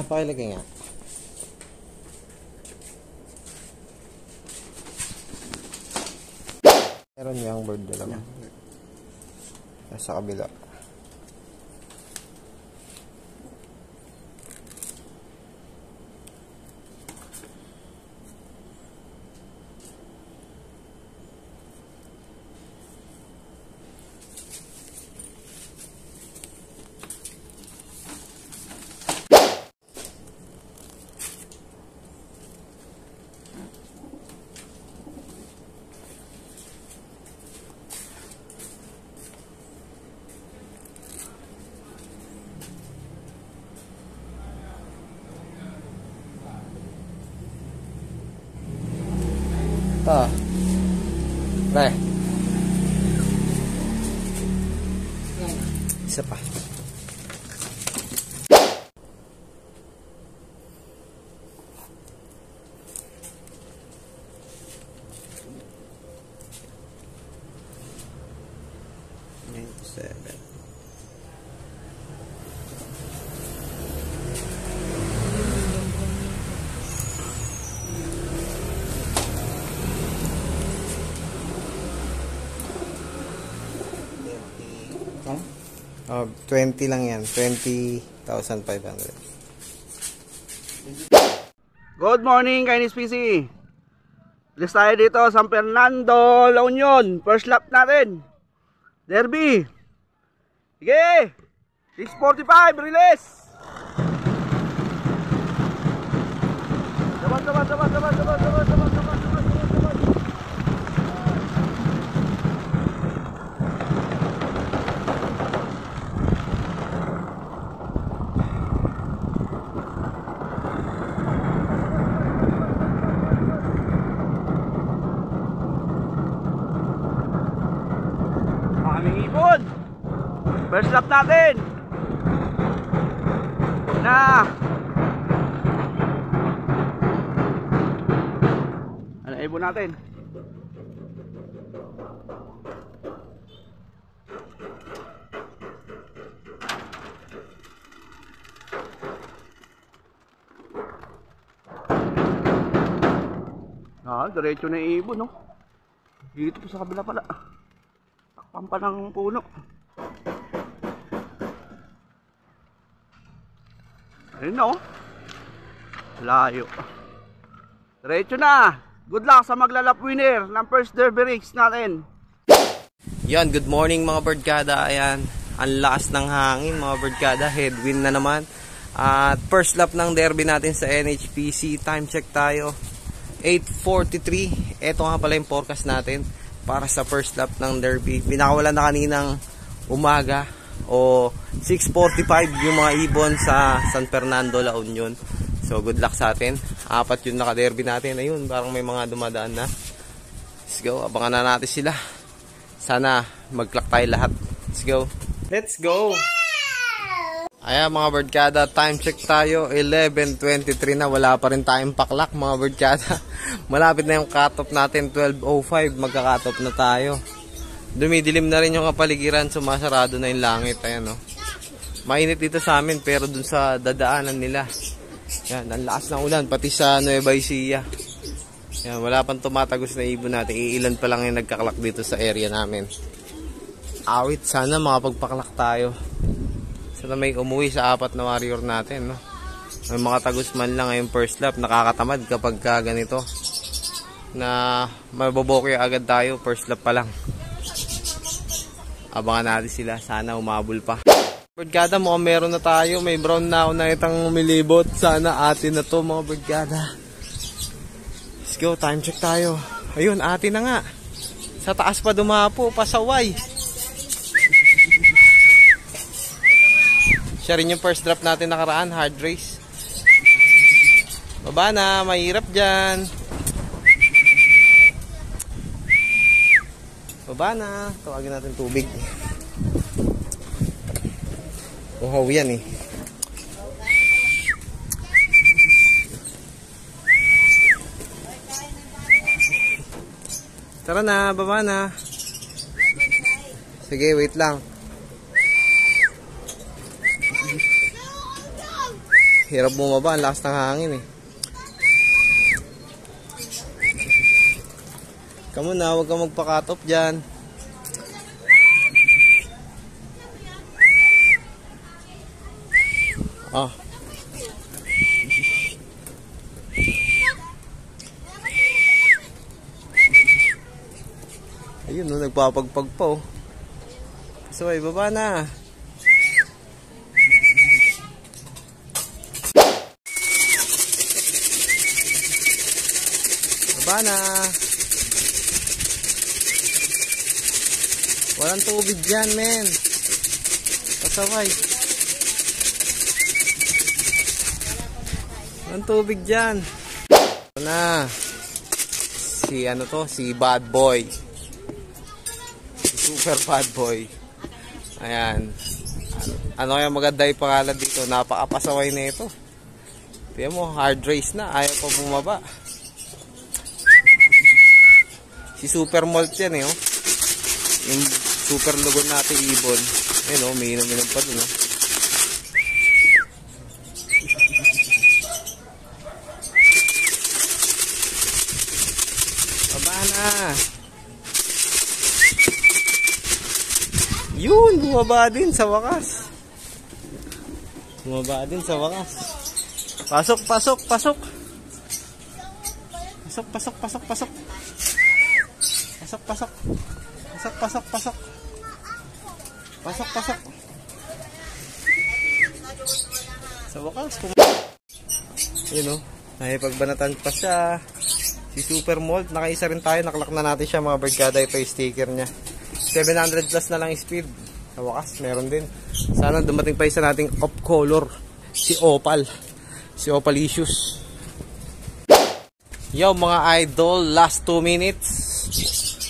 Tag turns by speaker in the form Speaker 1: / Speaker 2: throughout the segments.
Speaker 1: Pakilagay nga. Meron yung bird dalawa. Nasa kabila. Ito. Pre. Isa pa. Seven. Oh, 20 lang yan. 20,500.
Speaker 2: Good morning, Kainis PC. Alis tayo dito, San Fernando, La Union. First lap natin. Derby. Sige. 6:45, release. Sabat. Ibon. First lap natin. Na. Ano ibon natin? Diretso na ibon, no? Dito po sa kabila pala. Pampa ng puno. Ayun o. Layo. Diretso na. Good luck sa maglalap winner ng first derby race natin.
Speaker 1: Yan, good morning mga birdkada. Ayan, ang lakas ng hangin mga birdkada. Headwind na naman. At first lap ng derby natin sa NHPC. Time check tayo. 8:43. Ito nga pala yung forecast natin para sa first lap ng derby. Pinakawalan na kaninang umaga o 6:45 yung mga ibon sa San Fernando, La Union. So good luck sa atin. 4 yung naka-derby natin. Ayun, parang may mga dumadaan na. Let's go, abangan na natin sila. Sana mag-clock tayo lahat. Let's go. Let's go. Ayan mga birdkada, time check tayo. 11:23 na, wala pa rin tayong paklak mga birdkada. Malapit na yung cut-off natin, 12:05, magka-cut-off na tayo. Dumidilim na rin yung kapaligiran, sumasarado na yung langit. Ayan, no? Mainit dito sa amin, pero dun sa dadaanan nila, yan, ang lakas ng ulan, pati sa Nueva Ecija. Yan, wala pang tumatagos na ibon natin, iilan pa lang yung nagkaklak dito sa area namin. Awit, sana makapagpaklak tayo. Sana may umuwi sa 4 na warrior natin, no? May mga tagus man lang ngayong first lap. Nakakatamad kapag ganito na mabobokyo agad tayo, first lap pa lang. Abangan natin sila, sana umabol pa. Birdkada, mukhang meron na tayo. May brown na na itang umilibot. Sana atin na to mga birdkada. Let's go, time check tayo. Ayun, atin na nga. Sa taas pa dumapo, pasaway. Siya rin yung first drop natin nakaraan, hard race. Baba na, mahirap dyan. Baba na, tawagin natin tubig. Uhaw yan eh. Tara na, baba na. Sige, wait lang. Hirap bumaba, ang lakas ng hangin eh. Kamu na, huwag kang magpakatop dyan. Ah. Ayun, no, nagpapagpag pa oh. So, ay, baba na. Baba na. Walang tubig dyan, men. Pasaway. Walang tubig dyan. Ito na. Si ano to? Si Bad Boy. Si Super Bad Boy. Ayan. Ano kaya maganda yung pangalan dito? Napakapasaway na ito. Tingnan mo, hard race na. Ayaw pa bumaba. Si Super Malt yan eh, oh. Yung super lugon natin ibon. Ayun oh, may inom-inom pa dun oh. Baba na. Yun, bumaba din sa wakas. Bumaba din sa wakas. Pasok, pasok, pasok. Pasok, pasok, pasok, pasok. Pasok, pasok. Pasok, pasok, pasok. Pasok, pasok. Sa wakas. Yun o. Nakipagbanatan pa siya. Si Super Mold. Nakaisa rin tayo. Naklak na natin siya mga barkada. Ito yung sticker niya. 700 plus na lang speed. Sa wakas, meron din. Sana dumating pa isa nating off color. Si Opal. Si Opalicious. Yo mga idol. Last 2 minutes.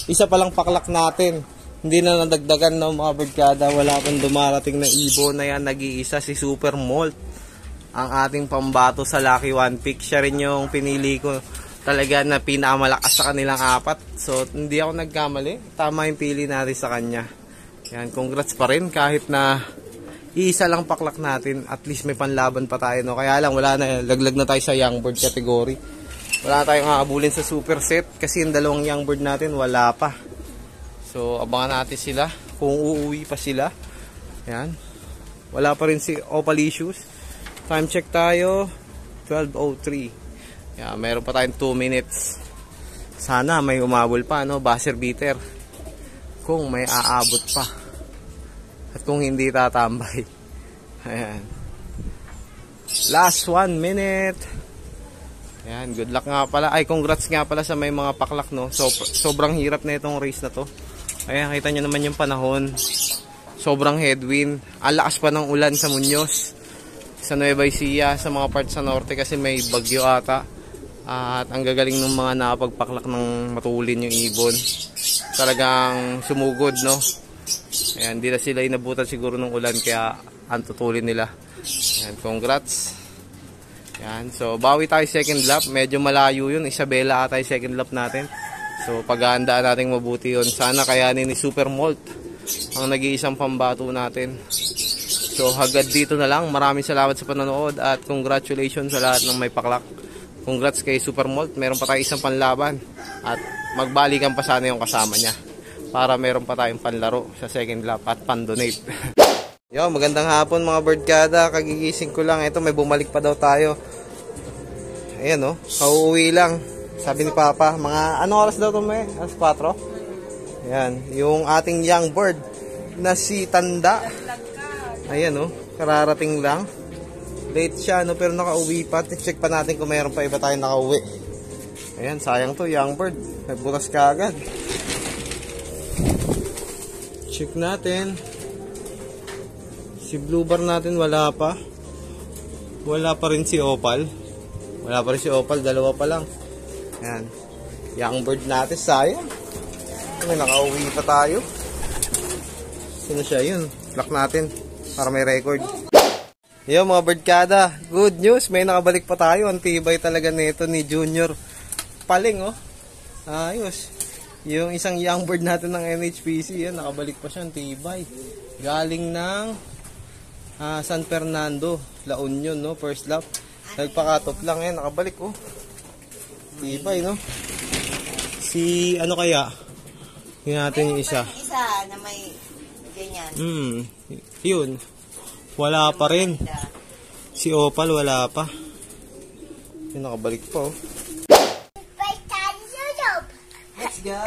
Speaker 1: Isa palang paklak natin. Hindi na nadagdagan ng mga barkada. Wala pang dumarating na ibon na yan. Nag-iisa si Super Malt. Ang ating pambato sa Lucky One Pick. Siya rin yung pinili ko talaga na pinakamalakas sa kanilang apat. So hindi ako nagkamali. Tama yung pili natin sa kanya. Yan, congrats pa rin. Kahit na isa lang paklak natin. At least may panlaban pa tayo. No? Kaya lang wala na. Laglag na tayo sa young bird category. Wala tayong hahabulin sa super set kasi yung dalawang young bird natin wala pa. So abangan natin sila kung uuwi pa sila. Yan. Wala pa rin si Opalicious. Time check tayo 12:03. Yan, meron pa tayong 2 minutes. Sana may umabol pa no, buzzer beater. Kung may aabot pa. At kung hindi tatambay. Ayan. Last 1 minute. Ayan, good luck nga pala. Ay, congrats nga pala sa may mga paklak, no? So, sobrang hirap na itong race na to. Ayan, kita nyo naman yung panahon. Sobrang headwind. Ang lakas pa ng ulan sa Muñoz. Sa Nueva Ecija, sa mga parts sa norte kasi may bagyo ata. At ang gagaling ng mga nakapagpaklak ng matulin yung ibon. Talagang sumugod, no? Ayan, di na sila inabutan siguro ng ulan kaya ang tutulin nila. Ayan, congrats. Yan. So, bawi tayo second lap. Medyo malayo yun. Isabela ata yung second lap natin. So, paghahandaan natin mabuti yun. Sana kayanin ni Super Malt ang nag-iisang pambato natin. So, hagad dito na lang. Maraming salamat sa panonood at congratulations sa lahat ng may paklak. Congrats kay Super Malt. Meron pa tayo isang panlaban at magbalikan pa sana yung kasama niya para meron pa tayong panlaro sa second lap at pan-donate. Yo, magandang hapon mga birdkada. Kagigising ko lang. Ito, may bumalik pa daw tayo. Ayan o, kauuwi lang. Sabi ni Papa, mga anong oras daw ito may? Alas 4? Ayan, yung ating young bird na si Tanda. Ayan o, kararating lang. Late siya, no, pero nakauwi pa. Check pa natin kung mayroon pa iba tayong nakauwi. Ayan, sayang to, young bird. Nagbutas ka agad. Check natin. Si blue bar natin wala pa. Wala pa rin si Opal. Wala pa rin si Opal, dalawa pa lang. Ayan. Young bird natin, sayang. May nakauwi pa tayo. Sino siya yun? Lock natin para may record. Yo mga birdkada, good news. May nakabalik pa tayo. Ang tibay talaga nito ni Junior Paling oh. Ayos. Yung isang young bird natin ng NHPC, yan, nakabalik pa siya. Ang tibay. Galing ng San Fernando, La Union, no? First lap. Nagpakatop lang yan, nakabalik, oh. Tibay, no? Si, ano kaya? Yun natin yung isa.
Speaker 3: Isa na may ganyan.
Speaker 1: Yun. Wala pa rin. Si Opal, wala pa. Yun, nakabalik pa, oh.
Speaker 3: Let's go!